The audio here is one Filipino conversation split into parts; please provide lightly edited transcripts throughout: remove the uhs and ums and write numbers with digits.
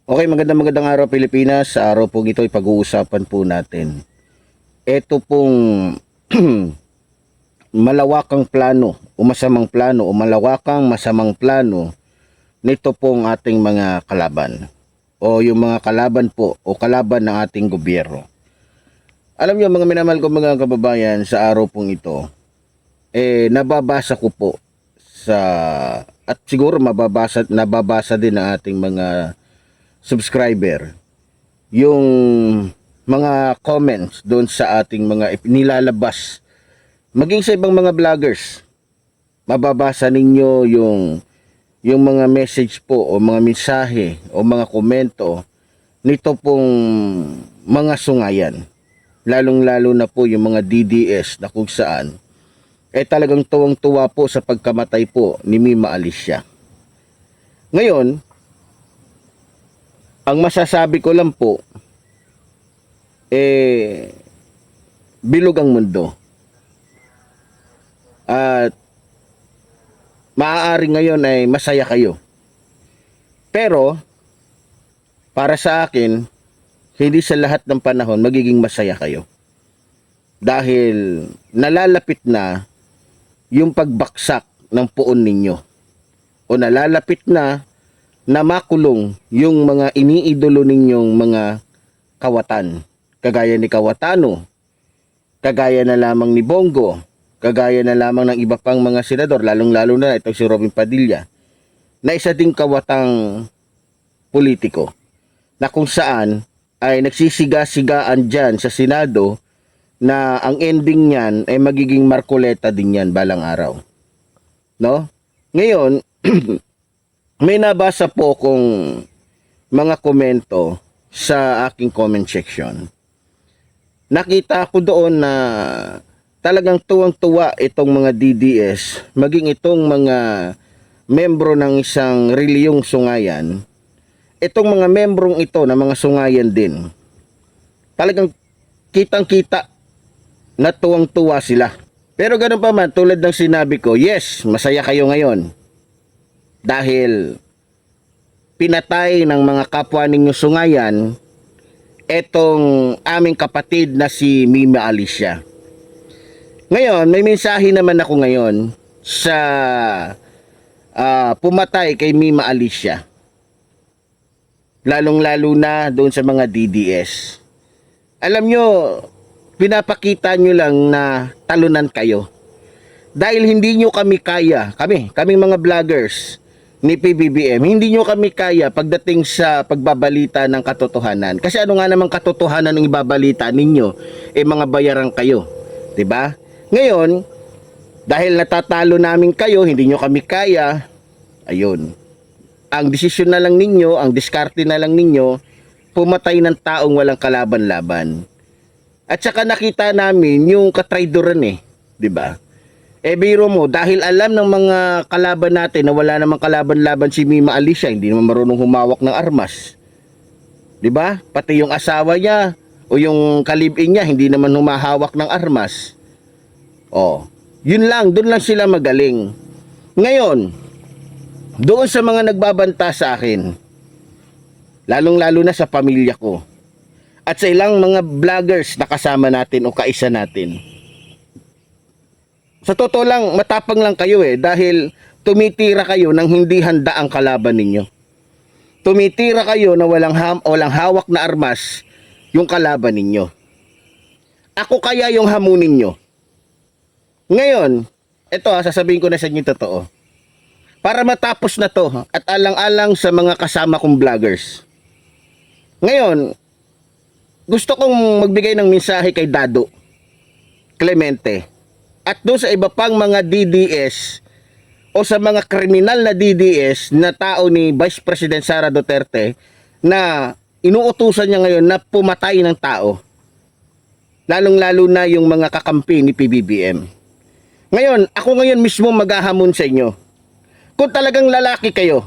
Okay, magandang araw Pilipinas. Sa araw pong ito, pag-uusapan po natin. Ito pong malawakang plano o masamang plano o malawakang masamang plano nito pong ating mga kalaban. O yung mga kalaban po o kalaban ng ating gobyerno. Alam niyo mga minamahal ko mga kababayan, sa araw pong ito, nababasa ko po sa at siguro nababasa din ng ating mga subscriber yung mga comments doon sa ating mga nilalabas, maging sa ibang mga vloggers. Mababasa ninyo yung mga message po o mga mensahe o mga komento nito pong mga sungayan, lalong lalo na po yung mga DDS na kung saan talagang tuwang-tuwa po sa pagkamatay po ni Mima Alicia. Ngayon, ang masasabi ko lang po, bilog ang mundo. At maaari ngayon ay masaya kayo. Pero, para sa akin, hindi sa lahat ng panahon magiging masaya kayo. Dahil nalalapit na yung pagbaksak ng puon ninyo. O nalalapit na makulong yung mga iniidolo ninyong mga kawatan. Kagaya ni Kawatano, kagaya na lamang ni Bongo, kagaya na lamang ng iba pang mga senador, lalong-lalo na itong si Robin Padilla, na isa ding kawatang politiko, na kung saan ay nagsisiga-sigaan dyan sa Senado na ang ending niyan ay magiging Marcoleta din yan balang araw. No? Ngayon, may nabasa po kong mga komento sa aking comment section. Nakita ko doon na talagang tuwang-tuwa itong mga DDS, maging itong mga membro ng isang reliyong sungayan. Itong mga membrong ito na mga sungayan din, talagang kitang-kita na tuwang-tuwa sila. Pero ganun pa man, tulad ng sinabi ko, yes, masaya kayo ngayon. Dahil pinatay ng mga kapwa ninyo sungayan etong aming kapatid na si Mima Alicia. Ngayon, may mensahe naman ako ngayon sa pumatay kay Mima Alicia. Lalong-lalo na doon sa mga DDS. Alam nyo, pinapakita nyo lang na talunan kayo. Dahil hindi nyo kami kaya, kaming mga vloggers ni PBBM, hindi nyo kami kaya pagdating sa pagbabalita ng katotohanan. Kasi ano nga namang katotohanan ng ibabalita ninyo? Mga bayaran kayo. 'Di ba? Ngayon, dahil natatalo namin kayo, hindi nyo kami kaya, ayun. Ang desisyon na lang ninyo, ang diskarte na lang ninyo, pumatay ng taong walang kalaban-laban. At saka nakita namin yung katraidoran 'di ba? Biro mo, dahil alam ng mga kalaban natin na wala namang kalaban-laban si Mima Alicia, hindi naman marunong humawak ng armas. 'Di ba? Pati yung asawa niya o yung kalibin niya hindi naman humahawak ng armas. Yun lang, doon lang sila magaling. Ngayon, doon sa mga nagbabanta sa akin, lalong-lalo na sa pamilya ko, at sa ilang mga vloggers na kasama natin o kaisa natin. Sa totoo lang, matapang lang kayo dahil tumitira kayo nang hindi handa ang kalaban ninyo. Tumitira kayo na walang hawak na armas yung kalaban ninyo. Ako kaya yung hamunin nyo. Ngayon, ito sasabihin ko na sa inyo totoo. Para matapos na to at alang-alang sa mga kasama kong vloggers. Ngayon, gusto kong magbigay ng mensahe kay Dado Clemente at doon sa iba pang mga DDS o sa mga kriminal na DDS na tao ni Vice President Sara Duterte na inuutusan niya ngayon na pumatay ng tao. Lalong-lalo na yung mga kakampi ni PBBM. Ngayon, ako ngayon mismo maghahamon sa inyo. Kung talagang lalaki kayo,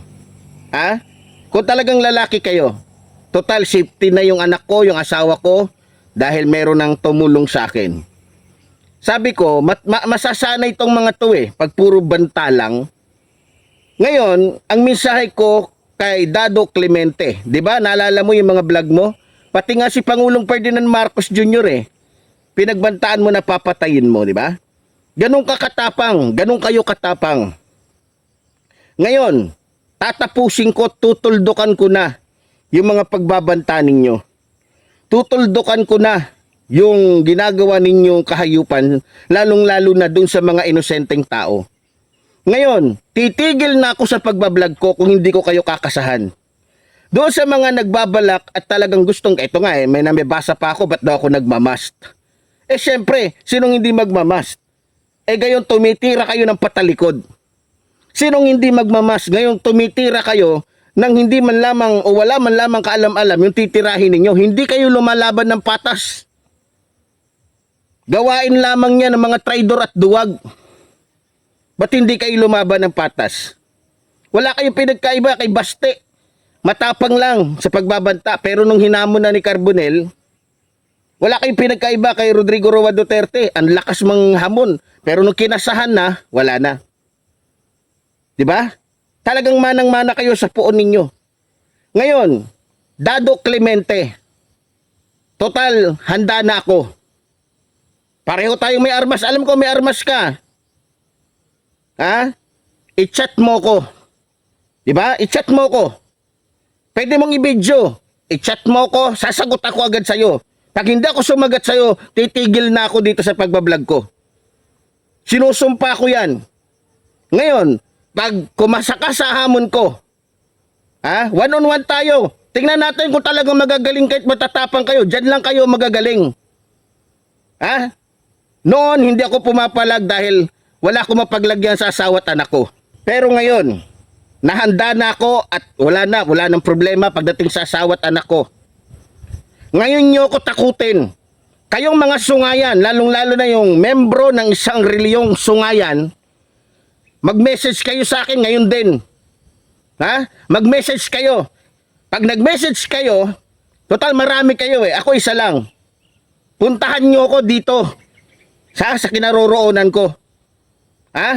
kung talagang lalaki kayo, total safety na yung anak ko, yung asawa ko, dahil meron ng tumulong sa akin. Sabi ko, masasanay itong mga to pag puro banta lang. Ngayon, ang mensahe ko kay Dado Clemente. 'Di ba? Naalala mo yung mga vlog mo? Pati nga si Pangulong Ferdinand Marcos Jr. Pinagbantaan mo na papatayin mo, 'di ba? Ganun ka katapang, ganun kayo katapang. Ngayon, tatapusin ko, tutuldukan ko na yung mga pagbabanta ninyo. Tutuldukan ko na yung ginagawa ninyong kahayupan, lalong-lalo na dun sa mga inosenteng tao. Ngayon, titigil na ako sa pagbablog ko kung hindi ko kayo kakasahan. Doon sa mga nagbabalak at talagang gustong, eto nga may nabasa pa ako, ba't daw ako nagmamast? Syempre, sinong hindi magmamast? Gayon tumitira kayo ng patalikod. Sinong hindi magmamas? Ngayon tumitira kayo nang hindi man lamang o wala man lamang kaalam-alam yung titirahin ninyo. Hindi kayo lumalaban ng patas. Gawain lamang niya ng mga traidor at duwag. Ba't hindi kayo lumaban ng patas? Wala kayong pinagkaiba kay Baste. Matapang lang sa pagbabanta. Pero nung hinamon na ni Carbonell, wala kayong pinagkaiba kay Rodrigo Roa Duterte. Ang lakas mang hamon. Pero nung kinasahan na, wala na. Diba? Talagang manang-mana kayo sa puon ninyo. Ngayon, Dado Clemente. Total, handa na ako. Pareho tayong may armas. Alam ko may armas ka. Ha? I-chat mo ko. Diba? I-chat mo ko. Pwede mong i-video. I-chat mo ko. Sasagot ako agad sa'yo. Pag hindi ako sumagat sa'yo, titigil na ako dito sa pagbablog ko. Sinusumpa ko yan. Ngayon, pag kumasa ka sa hamon ko, one-on-one tayo. Tingnan natin kung talagang magagaling kahit matatapang kayo. Diyan lang kayo magagaling. Noon, hindi ako pumapalag dahil wala akong mapaglagyan sa asawa at anak ko. Pero ngayon, nahanda na ako at wala nang problema pagdating sa asawa at anak ko. Ngayon nyo ko takutin. Kayong mga sungayan, lalong-lalo na yung membro ng isang reliyong sungayan, mag-message kayo sa akin ngayon din. Mag-message kayo. Pag nag-message kayo, total marami kayo Ako isa lang. Puntahan nyo ako dito sa kinaroroonan ko.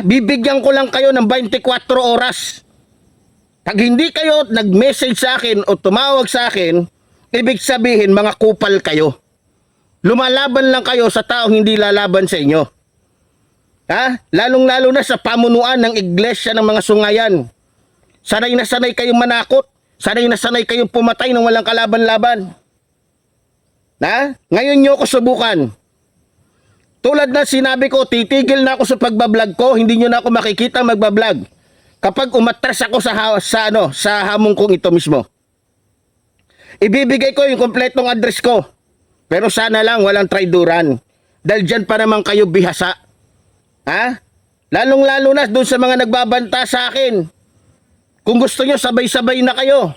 Bibigyan ko lang kayo ng 24 oras. Pag hindi kayo nag-message sa akin o tumawag sa akin, ibig sabihin mga kupal kayo. Lumalaban lang kayo sa taong hindi lalaban sa inyo. Lalong-lalo na sa pamunuan ng iglesia ng mga sungayan. Sanay na sanay kayong manakot. Sanay na sanay kayong pumatay ng walang kalaban-laban. Ngayon nyo ako subukan. Tulad na sinabi ko, titigil na ako sa pagbablog ko. Hindi nyo na ako makikita magbablog. Kapag umatras ako sa hamon kong ito mismo. Ibibigay ko yung kompletong address ko. Pero sana lang walang traiduran. Dahil dyan pa naman kayo bihasa. Lalong-lalo na doon sa mga nagbabanta sa akin. Kung gusto nyo, sabay-sabay na kayo.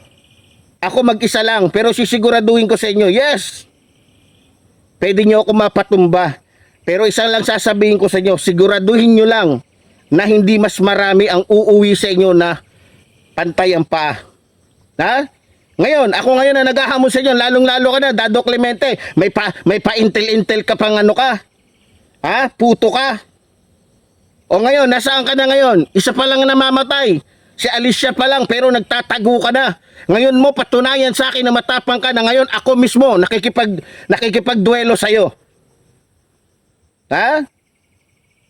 Ako mag-isa lang, pero sisiguraduhin ko sa inyo, yes, pwede nyo ako mapatumba. Pero isang lang sasabihin ko sa inyo, siguraduhin nyo lang na hindi mas marami ang uuwi sa inyo na pantay ang paa. Ngayon, ako ngayon na naghahamon sa inyo, lalong-lalo ka na, Dado Clemente, may pa-intel-intel ka pang puto ka. O ngayon, nasaan ka na ngayon? Isa pa lang namamatay. Si Alicia pa lang, pero nagtatago ka na. Ngayon mo patunayan sa akin na matapang ka na ngayon ako mismo nakikipagduelo sa'yo.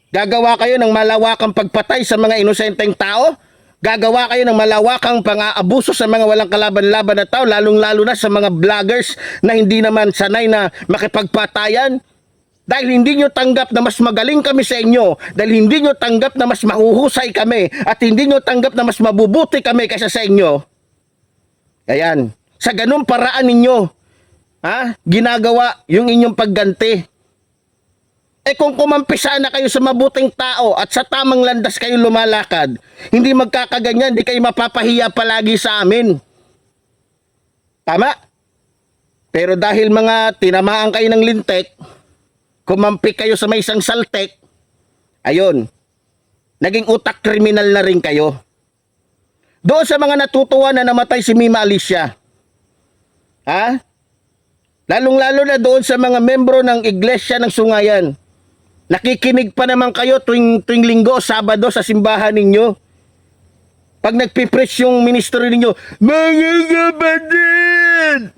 Gagawa kayo ng malawakang pagpatay sa mga inosenteng tao? Gagawa kayo ng malawakang pang-aabuso sa mga walang kalaban-laban na tao, lalong-lalo na sa mga vloggers na hindi naman sanay na makipagpatayan? Dahil hindi nyo tanggap na mas magaling kami sa inyo, dahil hindi nyo tanggap na mas mahuhusay kami, at hindi nyo tanggap na mas mabubuti kami kaysa sa inyo. Ayan, sa ganung paraan ninyo, ginagawa yung inyong pagganti. Kung kumampisa na kayo sa mabuting tao at sa tamang landas kayo lumalakad, hindi magkakaganyan, hindi kayo mapapahiya palagi sa amin. Tama? Pero dahil mga tinamaan kayo ng lintek, kumampi kayo sa may isang saltek, ayun, naging utak kriminal na rin kayo. Doon sa mga natutuwa na namatay si Mima Alicia, lalong-lalo na doon sa mga membro ng iglesia ng sungayan, nakikinig pa naman kayo tuwing linggo o Sabado sa simbahan ninyo. Pag nagpipreach yung ministry ninyo, mga kapatid,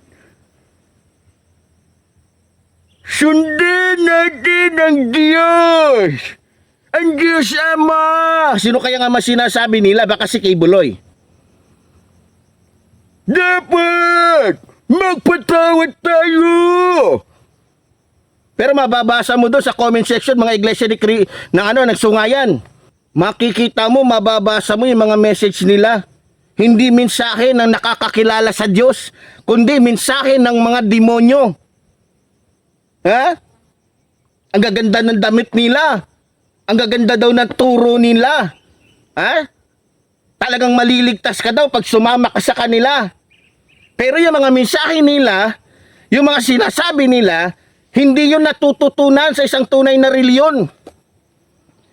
sundan natin ang Diyos. Ang Diyos Ama. Sino kaya nga sinasabi nila? Baka si Kibuloy. Dapat magpatawad tayo. Pero mababasa mo doon sa comment section mga iglesia nagsungayan. Makikita mo, mababasa mo yung mga message nila. Hindi mensahe ng nakakakilala sa Diyos, kundi mensahe ng mga demonyo. Ha? Ang gaganda ng damit nila. Ang gaganda daw ng turo nila. Ha? Talagang maliligtas ka daw pag sumama ka sa kanila. Pero yung mga mensahe nila, yung mga sinasabi nila, hindi yun natututunan sa isang tunay na reliyon.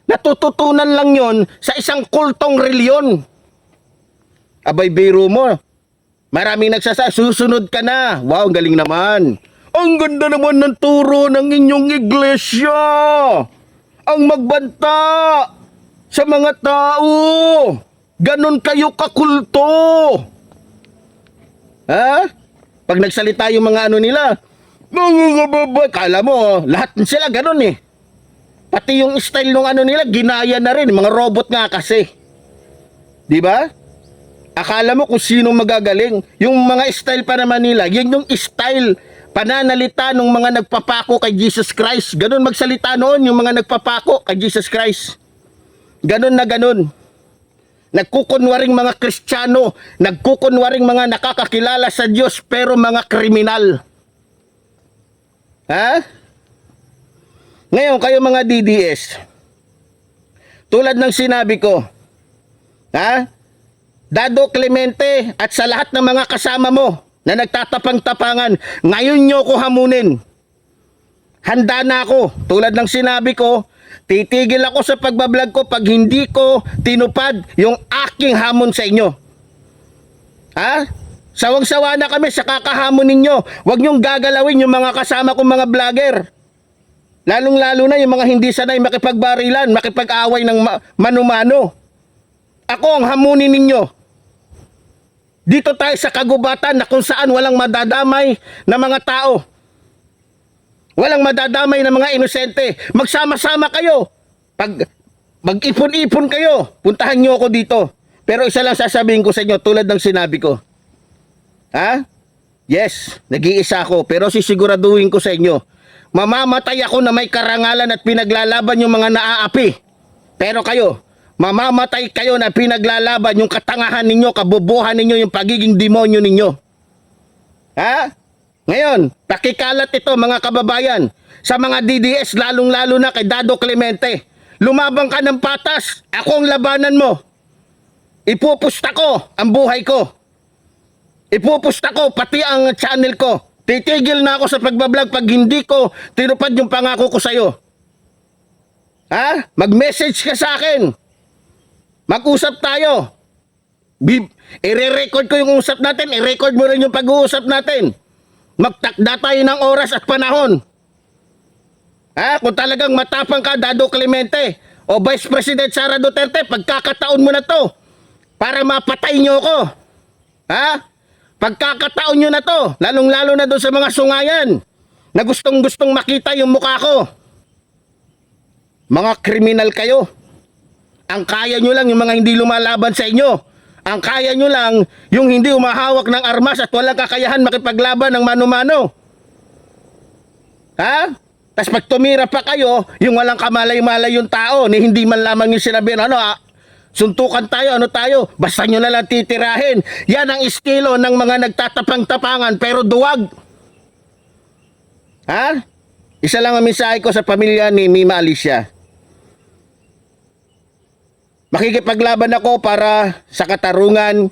Natututunan lang yun sa isang kultong reliyon. Abay, biro mo. Maraming susunod ka na. Wow, ang galing naman. Ang ganda naman ng turo ng inyong iglesia. Ang magbanta sa mga tao. Ganon kayo kakulto. Ha? Pag nagsalita yung mga nila, mga kababay, kala mo, lahat sila ganon eh. Pati yung style nung nila, ginaya na rin. Mga robot nga kasi. Di ba? Akala mo kung sino magagaling. Yung mga style pa naman nila, yun yung style pananalita ng mga nagpapako kay Jesus Christ. Ganon magsalita noon yung mga nagpapako kay Jesus Christ. Ganon na ganon. Nagkukunwaring mga Kristiyano, nagkukunwaring mga nakakakilala sa Diyos pero mga kriminal. Ha? Ngayon, kayo mga DDS, tulad ng sinabi ko, ha? Dado Clemente at sa lahat ng mga kasama mo na nagtatapang-tapangan, ngayon nyo ko hamunin. Handa na ako. Tulad ng sinabi ko, titigil ako sa pagbablog ko pag hindi ko tinupad yung aking hamon sa inyo. Ha? Sawang-sawa na kami sa kakahamon ninyo. Huwag nyong gagalawin yung mga kasama kong mga vlogger. Lalong-lalo na yung mga hindi sanay makipagbarilan, makipag-away ng mano-mano. Ako ang hamunin ninyo. Dito tayo sa kagubatan na kung saan walang madadamay na mga tao. Walang madadamay na mga inosente. Magsama-sama kayo. Pag mag-ipon-ipon kayo, puntahan nyo ako dito. Pero isa lang sasabihin ko sa inyo, tulad ng sinabi ko. Ha? Yes, nag-iisa ako, pero sisiguraduhin ko sa inyo, mamamatay ako na may karangalan at pinaglalaban yung mga naaapi. Pero kayo, mamamatay kayo na pinaglalaban yung katangahan ninyo, kabubuhan ninyo, yung pagiging demonyo ninyo. Ha? Ngayon, pakikalat ito mga kababayan, sa mga DDS, lalong-lalo na kay Dado Clemente. Lumabang ka ng patas, ako ang labanan mo. Ipupusta ko ang buhay ko. Ipupusta ko pati ang channel ko. Titigil na ako sa pagbablog pag hindi ko tinupad yung pangako ko sa'yo. Ha? Mag-message ka sa akin. Mag-usap tayo. I-record ko yung usap natin. I-record mo rin yung pag-uusap natin. Magtakda tayo ng oras at panahon. Ha? Kung talagang matapang ka, Dado Clemente o Vice President Sara Duterte, pagkakataon mo na to para mapatay nyo ako. Ha? Pagkakataon nyo na to, lalong-lalo na doon sa mga sungayan na gustong-gustong makita yung mukha ko. Mga kriminal kayo. Ang kaya nyo lang yung mga hindi lumalaban sa inyo. Ang kaya nyo lang yung hindi umahawak ng armas at walang kakayahan makipaglaban ng mano-mano. Ha? Tapos pag tumira pa kayo, yung walang kamalay-malay yung tao, ni hindi man lamang yung sinabi, suntukan tayo, basta nyo na lang titirahin. Yan ang estilo ng mga nagtatapang-tapangan pero duwag. Ha? Isa lang ang mensahe ko sa pamilya ni Mima Alicia. Makikipaglaban ako para sa katarungan,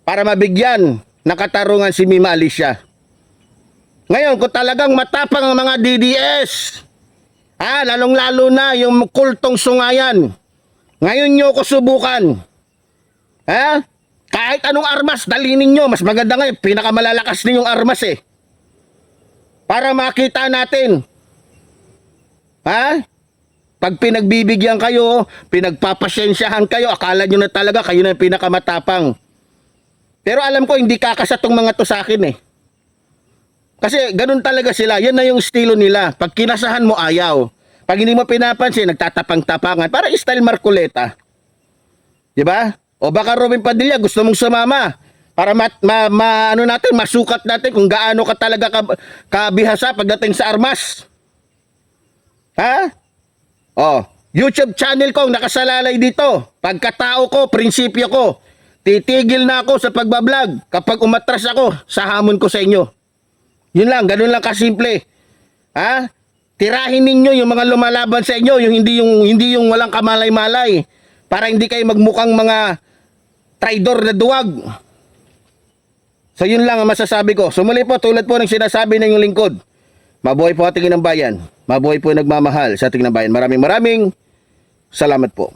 para mabigyan ng katarungan si Mima Alicia. Ngayon, kung talagang matapang ang mga DDS, lalong-lalo na yung kultong sungayan, ngayon nyo ko subukan. Ha? Kahit anong armas, dalhin ninyo. Mas maganda nga, pinakamalalakas ninyong armas eh. Para makita natin. Ha? Pag pinagbibigyan kayo, pinagpapasyensyahan kayo, akala nyo na talaga kayo na yung pinakamatapang. Pero alam ko, hindi kakasa tong mga to sa akin eh. Kasi ganun talaga sila. Yan na yung estilo nila. Pag kinasahan mo, ayaw. Pag hindi mo pinapansin, nagtatapang-tapangan. Para style Marcoleta. Diba? O baka Robin Padilla, gusto mong sumama. Para ano natin, masukat natin kung gaano ka talaga kabihasa pagdating sa armas. Ha? Oh, YouTube channel ko nakasalalay dito. Pagkatao ko, prinsipyo ko. Titigil na ako sa pagbablog kapag umatras ako sa hamon ko sa inyo. Yun lang, ganun lang kasimple. Ha? Tirahin ninyo yung mga lumalaban sa inyo, yung hindi yung walang kamalay-malay para hindi kayo magmukhang mga traidor na duwag. So yun lang ang masasabi ko. Sumuli po, tulad po ng sinasabi ng yung lingkod. Mabuhay po ating inang bayan. Mabuhay po nagmamahal sa ating inang bayan. Maraming salamat po.